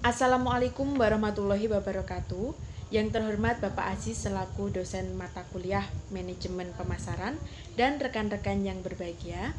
Assalamualaikum warahmatullahi wabarakatuh. Yang terhormat Bapak Aziz selaku dosen mata kuliah Manajemen Pemasaran dan rekan-rekan yang berbahagia.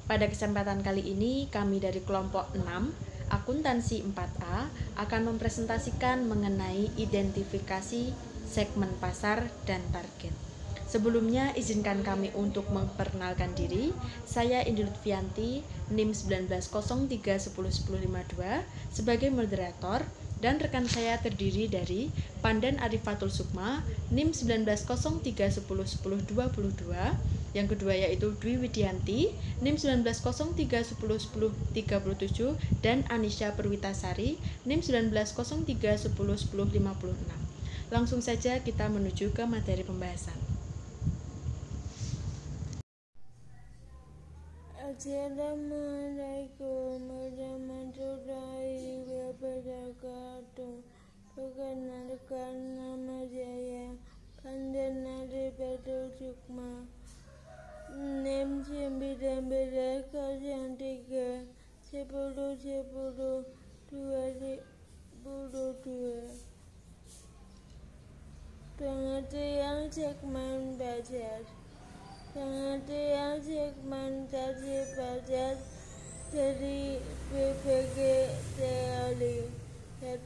Pada kesempatan kali ini kami dari kelompok 6 Akuntansi 4A akan mempresentasikan mengenai identifikasi segmen pasar dan target. Sebelumnya izinkan kami untuk memperkenalkan diri. Saya Indi Lutfianti, NIM 1903111052 sebagai moderator, dan rekan saya terdiri dari Pandan Arifatul Sukma, NIM 1903111022. Yang kedua yaitu Dwi Widianti, NIM 1903111037, dan Anisha Perwitasari, NIM 1903111056. Langsung saja kita menuju ke materi pembahasan. Assalamualaikum warahmatullahi wabarakatuh. Perkenalkan, nama saya Pandan Arifatul Sukma, NIM 190311102022. Pengertian segmen pasar. Pengertian segmentasi pasar dari berbagai teori. 1.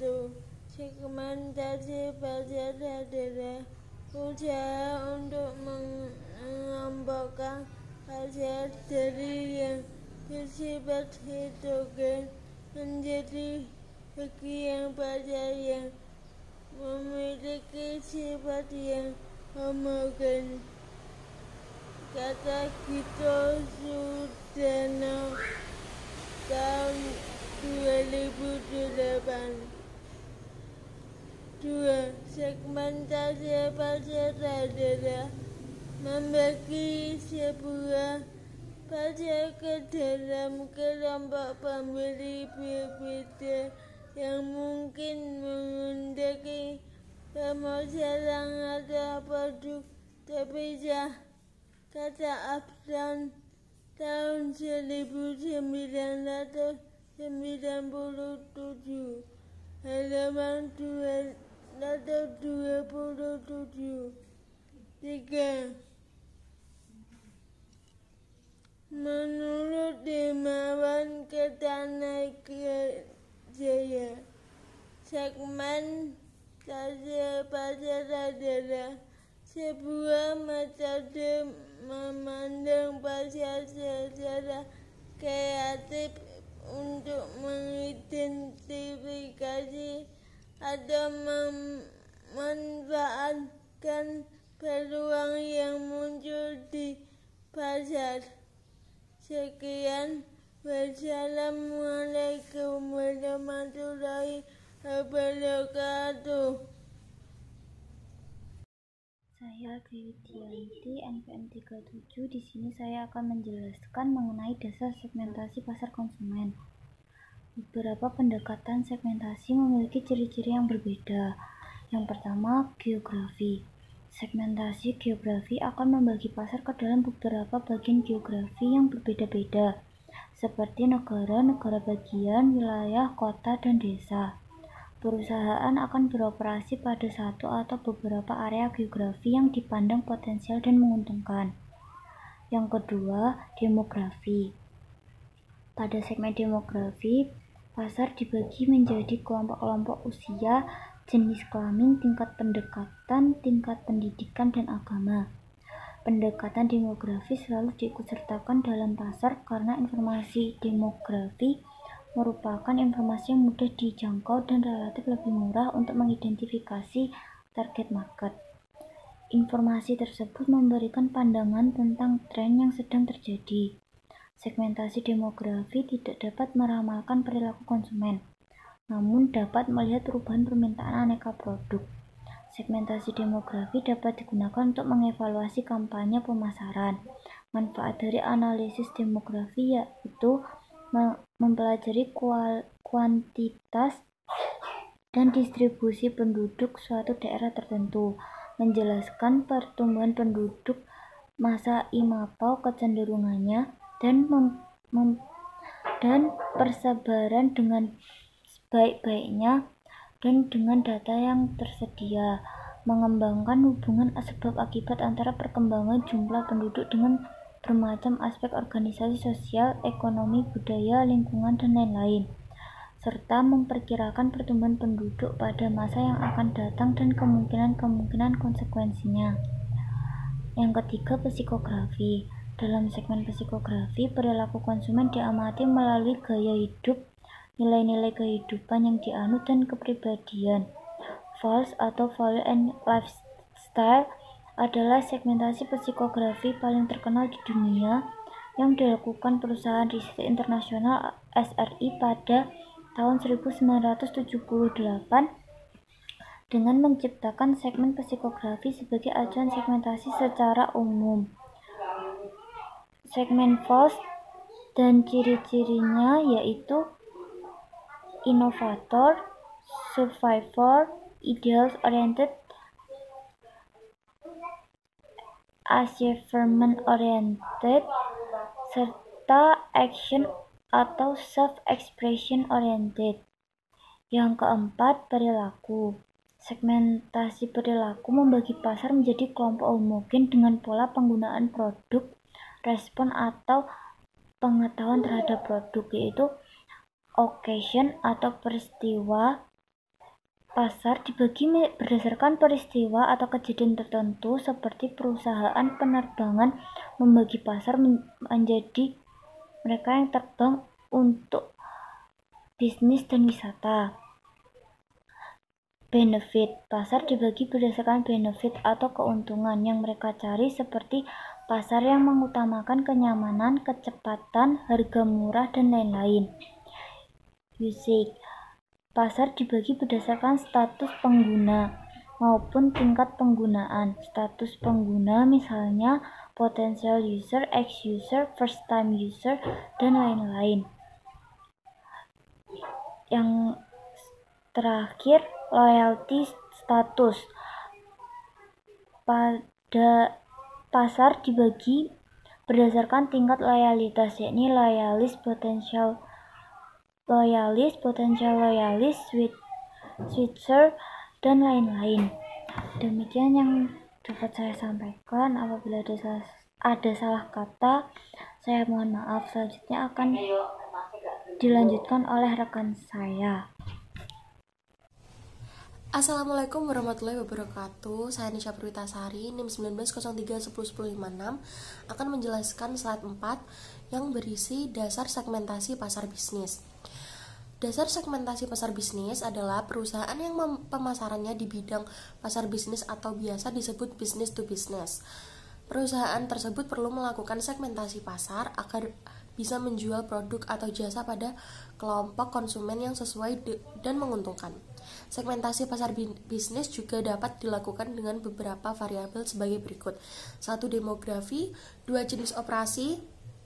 Segmentasi pasar adalah usaha untuk mengelompokkan pasar dari yang bersifat heterogen menjadi bagian pasar yang memiliki sifat yang homogen. Kata Gito Sudarno tahun 2008. 2. Segmentasi pasar adalah membagi sebuah pasar ke dalam kelompok pembeli berbeda yang mungkin menghendaki pemasaran atau produk terpisah. Kata Abdan tahun 1997, halaman 227. 3. Menurut Dermawan Kertanegara, segmen pasar adalah sebuah metode memandang pasar secara kreatif untuk mengidentifikasi atau memanfaatkan peluang yang muncul di pasar. Sekian, wassalamualaikum warahmatullahi wabarakatuh. Saya Dwi Widianti, NPM 37. Di sini saya akan menjelaskan mengenai dasar segmentasi pasar konsumen. Beberapa pendekatan segmentasi memiliki ciri-ciri yang berbeda. Yang pertama, geografi. Segmentasi geografi akan membagi pasar ke dalam beberapa bagian geografi yang berbeda-beda, seperti negara, negara bagian, wilayah, kota, dan desa. Perusahaan akan beroperasi pada satu atau beberapa area geografi yang dipandang potensial dan menguntungkan. Yang kedua, demografi. Pada segmen demografi, pasar dibagi menjadi kelompok-kelompok usia, jenis kelamin, tingkat pendekatan, tingkat pendidikan, dan agama. Pendekatan demografi selalu diikutsertakan dalam pasar karena informasi demografi merupakan informasi yang mudah dijangkau dan relatif lebih murah untuk mengidentifikasi target market. Informasi tersebut memberikan pandangan tentang tren yang sedang terjadi. Segmentasi demografi tidak dapat meramalkan perilaku konsumen, namun dapat melihat perubahan permintaan aneka produk. Segmentasi demografi dapat digunakan untuk mengevaluasi kampanye pemasaran. Manfaat dari analisis demografi yaitu mempelajari kuantitas dan distribusi penduduk suatu daerah tertentu, menjelaskan pertumbuhan penduduk masa IMAPAU kecenderungannya, dan persebaran dengan sebaik-baiknya dan dengan data yang tersedia, mengembangkan hubungan sebab akibat antara perkembangan jumlah penduduk dengan bermacam aspek organisasi sosial, ekonomi, budaya, lingkungan, dan lain-lain, serta memperkirakan pertumbuhan penduduk pada masa yang akan datang dan kemungkinan-kemungkinan konsekuensinya. Yang ketiga, psikografi. Dalam segmen psikografi, perilaku konsumen diamati melalui gaya hidup, nilai-nilai kehidupan yang dianut, dan kepribadian. VALS atau Value and Lifestyle adalah segmentasi psikografi paling terkenal di dunia yang dilakukan perusahaan riset internasional SRI pada tahun 1978 dengan menciptakan segmen psikografi sebagai acuan segmentasi secara umum. Segmen VALS dan ciri-cirinya yaitu inovator, survivor, ideals oriented, achievement oriented, serta action atau self-expression oriented. Yang keempat, perilaku. Segmentasi perilaku membagi pasar menjadi kelompok homogen dengan pola penggunaan produk, respon atau pengetahuan terhadap produk, yaitu occasion atau peristiwa. Pasar dibagi berdasarkan peristiwa atau kejadian tertentu seperti perusahaan penerbangan membagi pasar menjadi mereka yang terbang untuk bisnis dan wisata. Benefit. Pasar dibagi berdasarkan benefit atau keuntungan yang mereka cari seperti pasar yang mengutamakan kenyamanan, kecepatan, harga murah, dan lain-lain. Usage. Pasar dibagi berdasarkan status pengguna maupun tingkat penggunaan. Status pengguna misalnya potential user, ex-user, first-time user, dan lain-lain. Yang terakhir, loyalty status. Pada pasar dibagi berdasarkan tingkat loyalitas, yakni loyalis, potential loyalis, switcher, dan lain-lain. Demikian yang dapat saya sampaikan. Apabila ada salah kata, saya mohon maaf. Selanjutnya akan dilanjutkan oleh rekan saya. Assalamualaikum warahmatullahi wabarakatuh. Saya Nisha Perwitasari, NIM 19031156, akan menjelaskan slide 4 yang berisi dasar segmentasi pasar bisnis. Dasar segmentasi pasar bisnis adalah perusahaan yang pemasarannya di bidang pasar bisnis atau biasa disebut business to business. Perusahaan tersebut perlu melakukan segmentasi pasar agar bisa menjual produk atau jasa pada kelompok konsumen yang sesuai dan menguntungkan. Segmentasi pasar bisnis juga dapat dilakukan dengan beberapa variabel sebagai berikut. 1. Demografi, 2. Jenis operasi,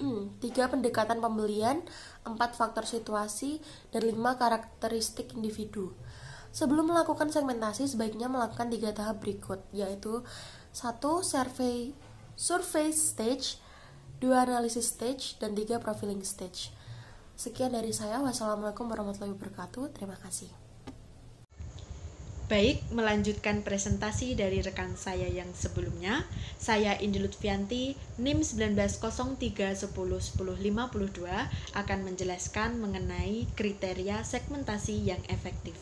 3. Pendekatan pembelian, 4. Faktor situasi, dan 5. Karakteristik individu. Sebelum melakukan segmentasi, sebaiknya melakukan 3 tahap berikut, yaitu 1. Survey stage, 2. Analisis stage, dan 3. Profiling stage. Sekian dari saya. Wassalamualaikum warahmatullahi wabarakatuh. Terima kasih. Baik, melanjutkan presentasi dari rekan saya yang sebelumnya, saya Indi Lutfianti, NIM 1903111052 akan menjelaskan mengenai kriteria segmentasi yang efektif.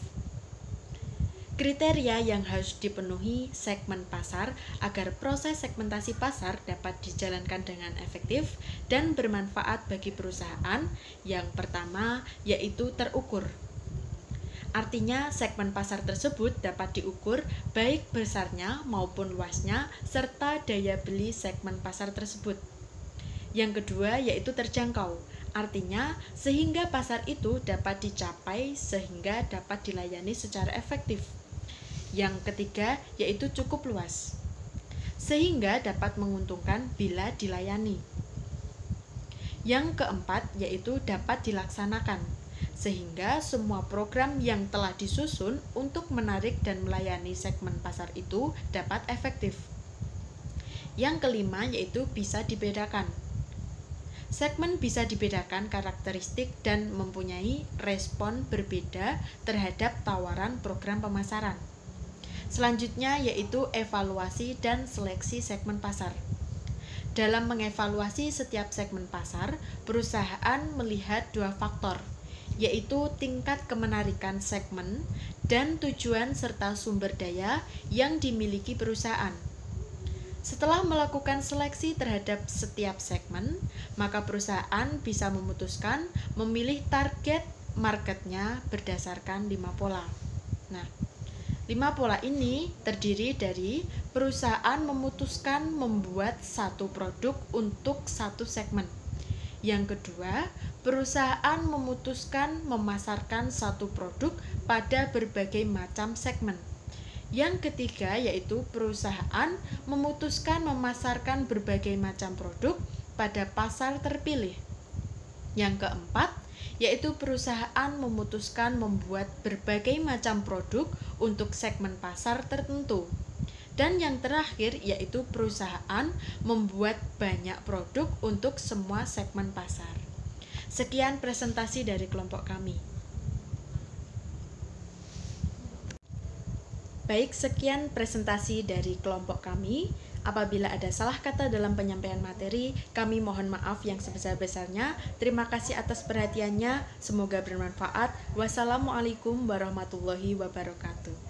Kriteria yang harus dipenuhi segmen pasar agar proses segmentasi pasar dapat dijalankan dengan efektif dan bermanfaat bagi perusahaan. Yang pertama yaitu terukur. Artinya, segmen pasar tersebut dapat diukur baik besarnya maupun luasnya, serta daya beli segmen pasar tersebut. Yang kedua yaitu terjangkau. Artinya, sehingga pasar itu dapat dicapai sehingga dapat dilayani secara efektif. Yang ketiga yaitu cukup luas, sehingga dapat menguntungkan bila dilayani. Yang keempat yaitu dapat dilaksanakan, sehingga semua program yang telah disusun untuk menarik dan melayani segmen pasar itu dapat efektif. Yang kelima yaitu bisa dibedakan, Segmen bisa dibedakan karakteristik dan mempunyai respon berbeda terhadap tawaran program pemasaran. Selanjutnya yaitu evaluasi dan seleksi segmen pasar. Dalam mengevaluasi setiap segmen pasar, perusahaan melihat dua faktor, yaitu tingkat kemenarikan segmen dan tujuan serta sumber daya yang dimiliki perusahaan. Setelah melakukan seleksi terhadap setiap segmen, maka perusahaan bisa memutuskan memilih target marketnya berdasarkan 5 pola. Nah, 5 pola ini terdiri dari perusahaan memutuskan membuat satu produk untuk satu segmen. Yang kedua, perusahaan memutuskan memasarkan satu produk pada berbagai macam segmen. Yang ketiga yaitu perusahaan memutuskan memasarkan berbagai macam produk pada pasar terpilih. Yang keempat yaitu perusahaan memutuskan membuat berbagai macam produk untuk segmen pasar tertentu. Dan yang terakhir yaitu perusahaan membuat banyak produk untuk semua segmen pasar. Sekian presentasi dari kelompok kami. Baik, sekian presentasi dari kelompok kami. Apabila ada salah kata dalam penyampaian materi, kami mohon maaf yang sebesar-besarnya. Terima kasih atas perhatiannya. Semoga bermanfaat. Wassalamualaikum warahmatullahi wabarakatuh.